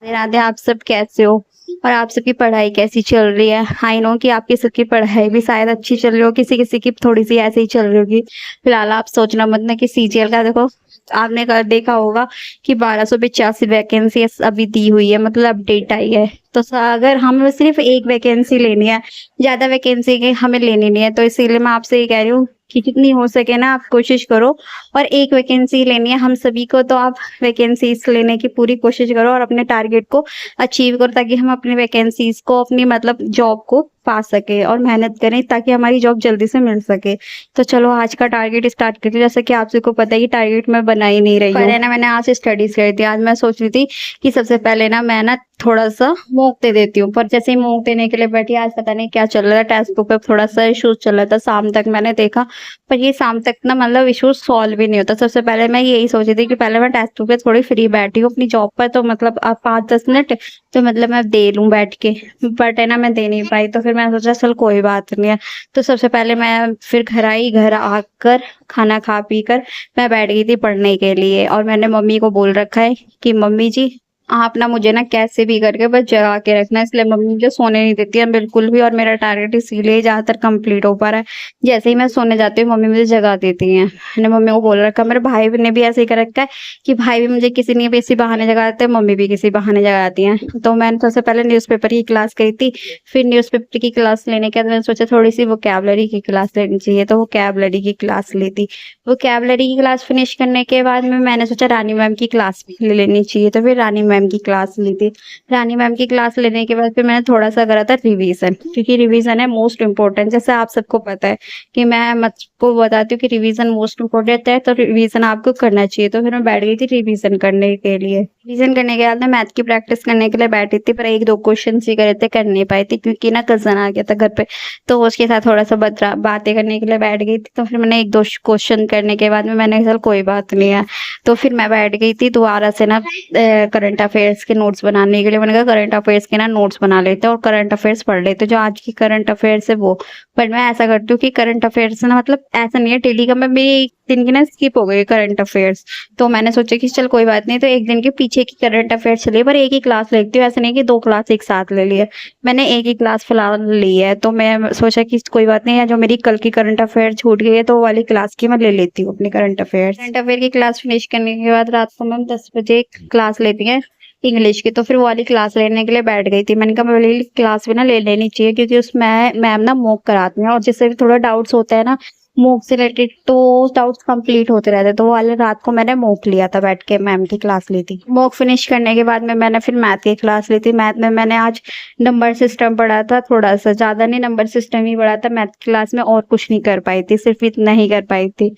राधे, आप सब कैसे हो और आप सबकी पढ़ाई कैसी चल रही है? आई नो कि आपकी सबकी पढ़ाई भी शायद अच्छी चल रही हो, किसी किसी की थोड़ी सी ऐसे ही चल रही होगी। फिलहाल आप सोचना मत ना कि सीजीएल का देखो, आपने कर देखा होगा कि 1285 वैकेंसी अभी दी हुई है, मतलब अपडेट आई है। तो अगर हमें सिर्फ एक वैकेंसी लेनी है, ज्यादा वैकेंसी की हमें लेनी नहीं है, तो इसीलिए मैं आपसे ये कह रही हूँ कि जितनी हो सके ना आप कोशिश करो। और एक वैकेंसी लेनी है हम सभी को, तो आप वैकेंसीज लेने की पूरी कोशिश करो और अपने टारगेट को अचीव करो, ताकि हम अपनी वैकेंसीज को, अपनी मतलब जॉब को पा सके और मेहनत करें ताकि हमारी जॉब जल्दी से मिल सके। तो चलो आज का टारगेट स्टार्ट करते हैं। जैसे कि आप सबको पता है कि टारगेट मैं बना ही नहीं रही हूँ, पर है ना, मैंने आज स्टडीज करी थी। आज मैं सोच रही थी कि सबसे पहले ना मैं ना थोड़ा सा मॉक दे देती हूँ, पर जैसे ही मॉक देने के लिए बैठी, आज पता नहीं क्या चल रहा था, टेक्स्ट बुक पे थोड़ा सा इशू चल रहा था। शाम तक मैंने देखा, पर ये शाम तक ना मतलब इशू सॉल्व भी नहीं होता। सबसे पहले मैं यही सोची थी कि पहले मैं टेक्स्ट बुक पे थोड़ी फ्री बैठी हूँ अपनी जॉब पर, तो मतलब अब 5-10 मिनट तो मतलब मैं दे लूँ बैठ के, बट है ना मैं दे नहीं पाई। तो फिर मैंने सोचा चल कोई बात नहीं है। तो सबसे पहले मैं फिर घर आई, घर आकर खाना खा पी कर मैं बैठ गई थी पढ़ने के लिए। और मैंने मम्मी को बोल रखा है कि मम्मी जी आप ना मुझे ना कैसे भी करके बस जगा के रखना, इसलिए मम्मी मुझे सोने नहीं देती है बिल्कुल भी, और मेरा टारगेट इसीलिए ज्यादातर कंप्लीट हो पा रहा है। जैसे ही मैं सोने जाती हूँ मम्मी मुझे जगा देती हैं। मैंने मम्मी को बोल रखा है, मेरे भाई ने भी ऐसे ही कर रखा है कि भाई भी मुझे किसी नहीं किसी बहाने जगाते हैं, मम्मी भी किसी बहाने जगाती हैं। तो मैंने सबसे पहले न्यूज़पेपर की क्लास करी थी। फिर न्यूज़पेपर की क्लास लेने के बाद मैंने सोचा थोड़ी सी वोकैबुलरी की क्लास लेनी चाहिए, तो वोकैबुलरी की क्लास ली थी। वोकैबुलरी की क्लास फिनिश करने के बाद में मैंने सोचा रानी मैम की क्लास भी ले लेनी चाहिए, तो फिर रानी मैम की क्लास ली थी। रानी मैम की क्लास लेने के बाद फिर मैंने थोड़ा सा करा था रिवीजन, क्योंकि रिवीजन है मोस्ट इम्पोर्टेंट। जैसे आप सबको पता है कि मैं को बताती हूँ कि रिवीजन मोस्ट इम्पोर्टेंट है, तो रिवीजन आपको करना चाहिए। तो फिर मैं बैठ गई थी रिवीजन करने के लिए। रिवीजन करने के बाद मैं मैथ की प्रैक्टिस करने के लिए बैठी थी, पर 1-2 क्वेश्चन ही करे थे, कर नहीं पाई थी क्योंकि ना कजन आ गया था घर पे, तो उसके साथ थोड़ा सा बातें करने के लिए बैठ गई थी। तो फिर मैंने 1-2 क्वेश्चन करने के बाद में मैंने कहा चल कोई बात नहीं है, तो फिर मैं बैठ गई थी दोबारा से ना करंट अफेयर्स के नोट्स बनाने के लिए। मैंने कहा करंट अफेयर्स के ना नोट्स बना लेते हैं और करंट अफेयर्स पढ़ लेते हैं, जो आज की करंट अफेयर्स है वो। पर मैं ऐसा करती हूँ कि करंट अफेयर्स ना मतलब ऐसा नहीं है डेली का, मैं मेरी एक दिन की ना स्किप हो गई करंट अफेयर्स। तो मैंने सोचा कि चल कोई बात नहीं, तो एक दिन के पीछे की करंट अफेयर्स चलिए, पर एक ही क्लास लेती हूँ, ऐसा नहीं कि 2 क्लास एक साथ ले लिए। मैंने एक ही क्लास फिलहाल ली है, तो मैं सोचा कि कोई बात नहीं है, जो मेरी कल की करंट अफेयर छूट गई है तो वो वाली क्लास की मैं ले लेती हूँ अपनी करंट अफेयर की क्लास फिनिश करने के बाद रात को मैम 10 बजे क्लास लेती है इंग्लिश की। तो फिर वो वाली क्लास लेने के लिए बैठ गई थी। मैंने कहा वाली क्लास भी ना ले लेनी चाहिए, क्योंकि उसमें मैम ना मॉक कराती हैं और जिससे भी थोड़ा डाउट्स होता है ना मॉक से रिलेटेड, तो डाउट्स कंप्लीट होते रहते हैं। तो वो वाले रात को मैंने मॉक लिया था, बैठ के मैम की क्लास ली थी। मॉक फिनिश करने के बाद में मैंने फिर मैथ की क्लास ली थी। मैथ में मैंने आज नंबर सिस्टम पढ़ा था, थोड़ा सा, ज्यादा नहीं, नंबर सिस्टम ही पढ़ा था मैथ क्लास में, और कुछ नहीं कर पाई थी, सिर्फ इतना ही कर पाई थी।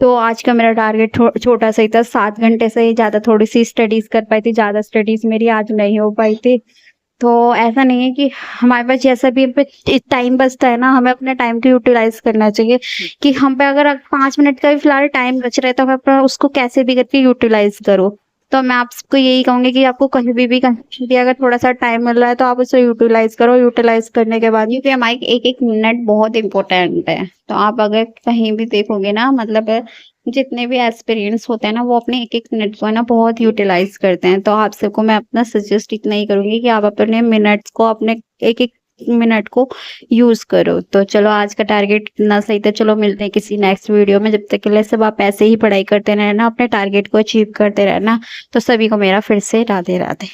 तो आज का मेरा टारगेट छोटा सा ही था, 7 घंटे से ही ज्यादा थोड़ी सी स्टडीज कर पाई थी, ज्यादा स्टडीज मेरी आज नहीं हो पाई थी। तो ऐसा नहीं है कि हमारे पास जैसा भी टाइम बचता है ना, हमें अपने टाइम को यूटिलाइज करना चाहिए, कि हम पे अगर 5 मिनट का भी फिलहाल टाइम बच रहा है तो हमें अपना उसको कैसे भी करके यूटिलाइज करो। तो मैं आपको यही कहूंगी कि आपको कहीं भी कहीं भी अगर थोड़ा सा टाइम मिल रहा है तो आप उसे यूटिलाइज करो। यूटिलाइज करने के बाद, क्योंकि हमारी एक एक मिनट बहुत इंपॉर्टेंट है, तो आप अगर कहीं भी देखोगे ना, मतलब जितने भी एक्सपीरियंस होते हैं ना वो अपने एक एक मिनट को है ना बहुत यूटिलाइज करते हैं। तो आप सबको मैं अपना सजेस्ट इतना ही करूंगी कि आप अपने मिनट्स को, अपने एक एक मिनट को यूज करो। तो चलो आज का टारगेट इतना सही था। चलो मिलते हैं किसी नेक्स्ट वीडियो में, जब तक के लिए सब आप ऐसे ही पढ़ाई करते रहना, अपने टारगेट को अचीव करते रहना। तो सभी को मेरा फिर से राधे राधे।